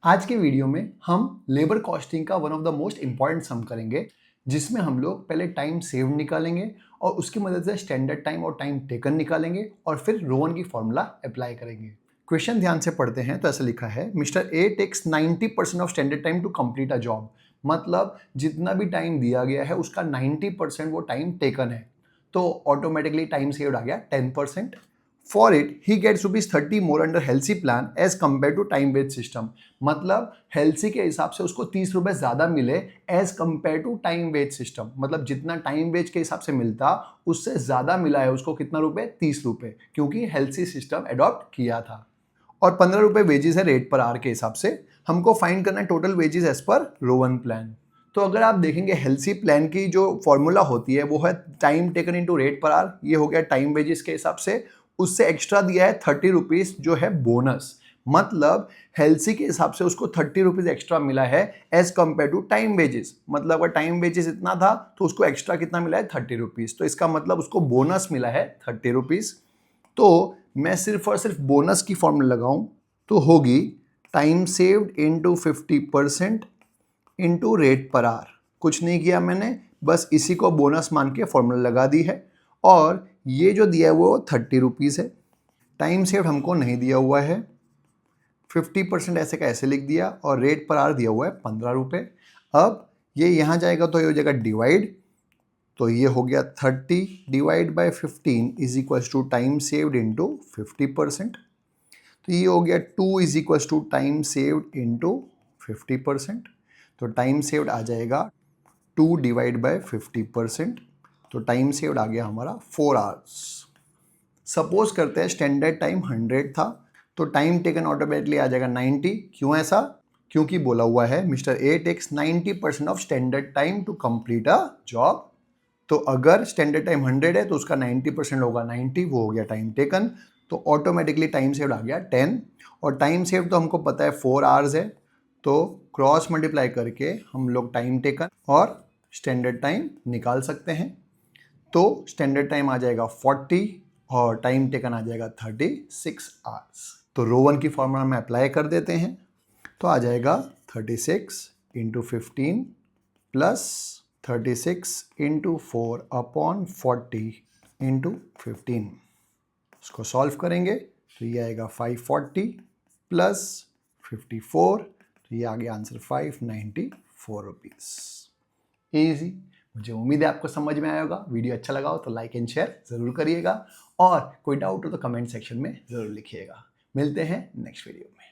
आज के वीडियो में हम लेबर कॉस्टिंग का one of the most important sum करेंगे, जिसमें हम लोग पहले टाइम सेव निकालेंगे और उसकी मदद से स्टैंडर्ड टाइम और टाइम टेकन निकालेंगे और फिर रोवन की फॉर्मूला अप्लाई करेंगे। क्वेश्चन ध्यान से पढ़ते हैं तो ऐसा लिखा है, mister A takes 90% of standard time to complete a job. मतलब जितना भी टाइम दिया गया है उसका 90% वो टाइम टेकन है, तो ऑटोमेटिकली टाइम सेव्ड आ गया 10%। For it, he gets ₹30 more under Halsey plan as compare to time based system. मतलब हेल्सी के हिसाब से उसको 30 रुपए ज्यादा मिले as compare to time based system. मतलब जितना टाइम बेस्ड के हिसाब से मिलता उससे ज्यादा मिला है उसको कितना रुपए, 30 रुपए, क्योंकि हेल्सी सिस्टम अडॉप्ट किया था। और 15 रुपए वेजेस है रेट पर आवर के हिसाब से। हमको फाइंड करना है total wages as per Rowan plan. तो अगर आप देखेंगे हेल्सी प्लान की जो फॉर्मूला होती है वो है time taken into rate per hour. ये हो गया टाइम वेजेस के हिसाब से। उससे एक्स्ट्रा दिया है 30 रुपीज जो है बोनस। मतलब हेल्सी के हिसाब से उसको 30 रुपीज एक्स्ट्रा मिला है as compare to time wages. मतलब अगर टाइम वेजेस इतना था तो उसको एक्स्ट्रा कितना मिला है, 30 रुपीज। तो इसका मतलब उसको बोनस मिला है 30 रुपीज। तो मैं सिर्फ और सिर्फ बोनस की फॉर्मूला लगाऊं तो होगी time saved into 50% into rate per hour. कुछ नहीं किया मैंने, बस इसी को बोनस मान के फॉर्मूला लगा दी है। और ये जो दिया है वो 30 रुपीज़ है। टाइम सेव्ड हमको नहीं दिया हुआ है, 50% ऐसे का ऐसे लिख दिया और रेट पर आवर दिया हुआ है 15 रुपये। अब ये यहाँ जाएगा तो ये हो जाएगा डिवाइड, तो ये हो गया 30 divide by 15 is equals to time saved into 50%। तो ये हो गया 2 is equals to time saved into 50%। तो टाइम सेव्ड आ जाएगा 2 डिवाइड बाय 50%। तो टाइम सेव्ड आ गया हमारा 4 आवर्स। सपोज करते हैं स्टैंडर्ड टाइम 100 था तो टाइम टेकन ऑटोमेटिकली आ जाएगा 90। क्यों ऐसा? क्योंकि बोला हुआ है mister A takes 90% of standard time to complete a job. तो अगर स्टैंडर्ड टाइम 100 है तो उसका 90% होगा 90, वो हो गया टाइम टेकन। तो ऑटोमेटिकली टाइम सेव्ड आ गया 10। और टाइम सेव तो हमको पता है 4 आवर्स है, तो क्रॉस मल्टीप्लाई करके हम लोग टाइम टेकन और स्टैंडर्ड टाइम निकाल सकते हैं। तो स्टैंडर्ड टाइम आ जाएगा 40 और टाइम टेकन आ जाएगा 36 आवर्स। तो रोवन की फॉर्मूला में अप्लाई कर देते हैं तो आ जाएगा 36 into 15 plus 36 into 4 upon 40 into 15। उसको सॉल्व करेंगे तो ये आएगा 540 प्लस 54, तो ये आ गया आंसर 594 रुपीज़। ईजी। मुझे उम्मीद है आपको समझ में आया होगा। वीडियो अच्छा लगा हो तो लाइक एंड शेयर जरूर करिएगा और कोई डाउट हो तो कमेंट सेक्शन में जरूर लिखिएगा। मिलते हैं नेक्स्ट वीडियो में।